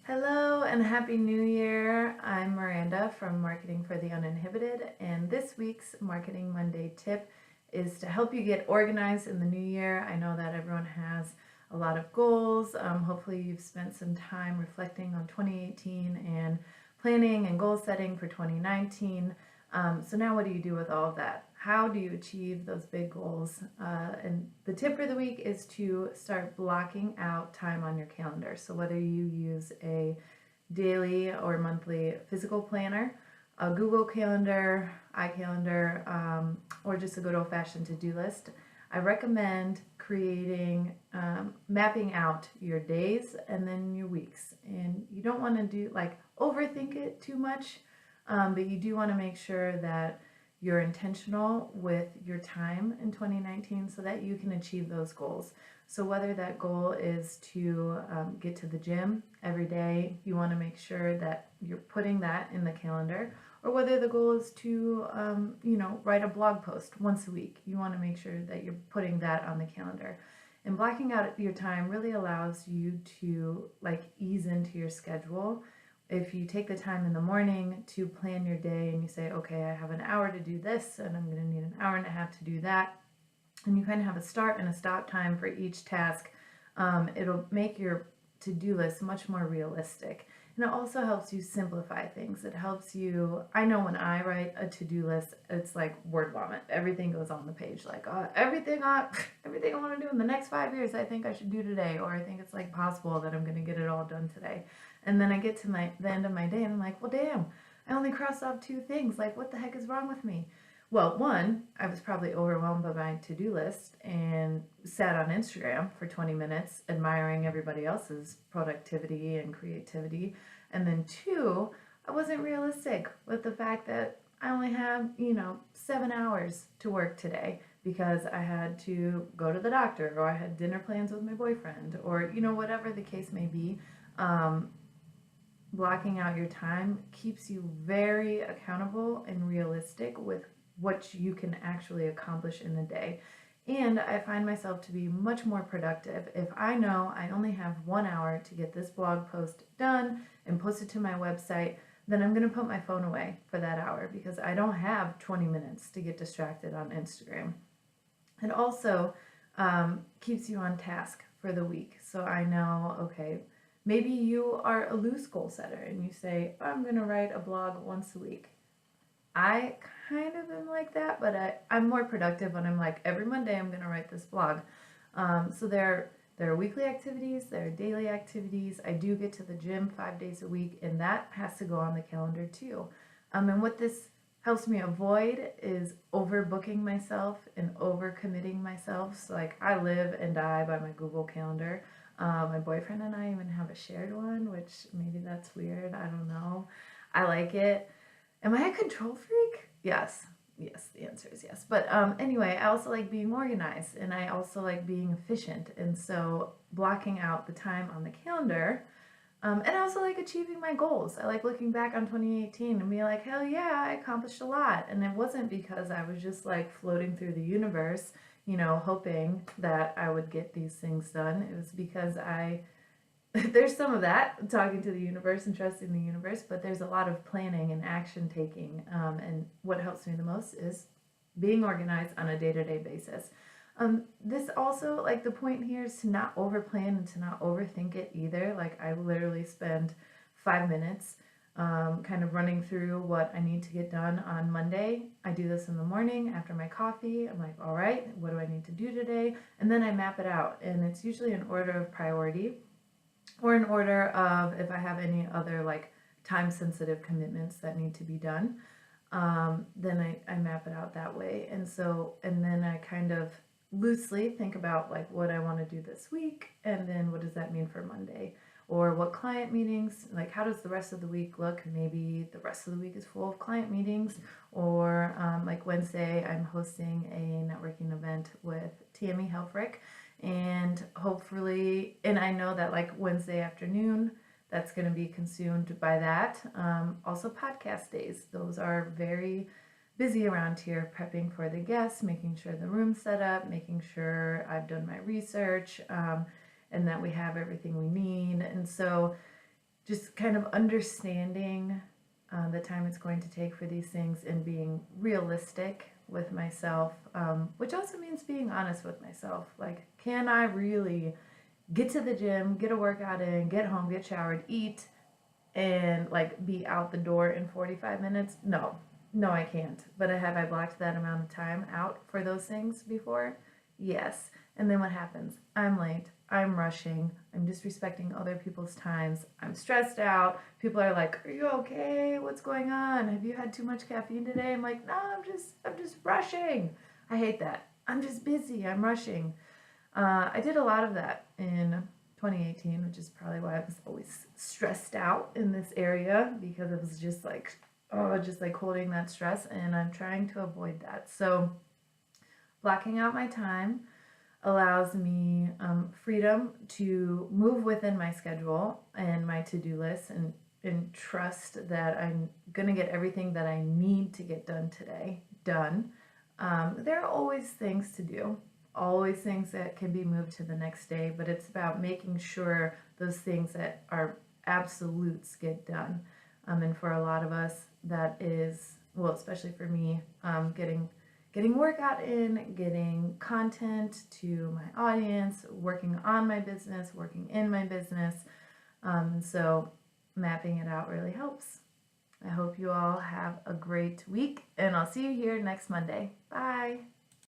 Hello and Happy New Year. I'm Miranda from Marketing for the Uninhibited, and this week's Marketing Monday tip is to help you get organized in the new year. I know that everyone has a lot of goals. Hopefully you've spent some time reflecting on 2018 and planning and goal setting for 2019. So now what do you do with all of that? How do you achieve those big goals? And the tip for the week is to start blocking out time on your calendar. So whether you use a daily or monthly physical planner, a Google Calendar, iCalendar, or just a good old-fashioned to-do list, I recommend creating, mapping out your days and then your weeks. And you don't want to do overthink it too much, but you do want to make sure that you're intentional with your time in 2019 so that you can achieve those goals. So whether that goal is to get to the gym every day, you want to make sure that you're putting that in the calendar, or whether the goal is to write a blog post once a week, you want to make sure that you're putting that on the calendar. And blocking out your time really allows you to ease into your schedule. If you take the time in the morning to plan your day and you say, okay, I have an hour to do this and I'm going to need an hour and a half to do that, and you kind of have a start and a stop time for each task, it'll make your to-do list much more realistic. And it also helps you simplify things. It helps you, I know when I write a to-do list, it's like word vomit. Everything goes on the page, everything I want to do in the next 5 years, I think I should do today, or I think it's possible that I'm going to get it all done today. And then I get to the end of my day and I'm like, well, damn, I only crossed off 2 things. What the heck is wrong with me? Well, one, I was probably overwhelmed by my to-do list and sat on Instagram for 20 minutes admiring everybody else's productivity and creativity. And then 2, I wasn't realistic with the fact that I only have, 7 hours to work today because I had to go to the doctor, or I had dinner plans with my boyfriend, or, whatever the case may be. Blocking out your time keeps you very accountable and realistic with what you can actually accomplish in the day. And I find myself to be much more productive if I know I only have 1 hour to get this blog post done and post it to my website. Then I'm going to put my phone away for that hour because I don't have 20 minutes to get distracted on Instagram. It also keeps you on task for the week. So I know, okay, maybe you are a loose goal setter and you say, I'm going to write a blog once a week. I kind of am like that, but I'm more productive when I'm like, every Monday I'm going to write this blog. So there are weekly activities, there are daily activities. I do get to the gym 5 days a week, and that has to go on the calendar too. And what this helps me avoid is overbooking myself and overcommitting myself. So I live and die by my Google Calendar. My boyfriend and I even have a shared one, which maybe that's weird. I don't know. I like it. Am I a control freak? Yes. Yes, the answer is yes. But anyway, I also like being organized, and I also like being efficient. And so blocking out the time on the calendar, and I also like achieving my goals. I like looking back on 2018 and be like, hell yeah, I accomplished a lot. And it wasn't because I was just floating through the universe, hoping that I would get these things done. It was because there's some of that, talking to the universe and trusting the universe, but there's a lot of planning and action taking. And what helps me the most is being organized on a day-to-day basis. This also, the point here is to not overplan and to not overthink it either. I literally spend 5 minutes kind of running through what I need to get done on Monday. I do this in the morning after my coffee. I'm like, all right, what do I need to do today? And then I map it out. And it's usually in order of priority, or in order of if I have any other time-sensitive commitments that need to be done. Then I map it out that way. And then I kind of loosely think about what I want to do this week, and then what does that mean for Monday, or what client meetings, how does the rest of the week look? Maybe the rest of the week is full of client meetings, or Wednesday I'm hosting a networking event with Tammy Helfrich, and hopefully, and I know that Wednesday afternoon that's going to be consumed by that. Also podcast days, those are very busy around here, prepping for the guests, making sure the room's set up, making sure I've done my research, and that we have everything we need. And so just kind of understanding the time it's going to take for these things and being realistic with myself, which also means being honest with myself. Like, can I really get to the gym, get a workout in, get home, get showered, eat, and like be out the door in 45 minutes? No, I can't. But have I blocked that amount of time out for those things before? Yes. And then what happens? I'm late. I'm rushing. I'm disrespecting other people's times. I'm stressed out. People are like, "Are you okay? What's going on? Have you had too much caffeine today?" I'm like, "No, I'm just rushing." I hate that. I'm just busy. I'm rushing. I did a lot of that in 2018, which is probably why I was always stressed out in this area, because it was just like, oh, just like holding that stress, and I'm trying to avoid that. So blocking out my time allows me freedom to move within my schedule and my to-do list, and trust that I'm gonna get everything that I need to get done today done. There are always things to do, always things that can be moved to the next day, but it's about making sure those things that are absolutes get done. And for a lot of us, that is, well, especially for me, getting workout in, getting content to my audience, working on my business, working in my business. So mapping it out really helps. I hope you all have a great week, and I'll see you here next Monday. Bye.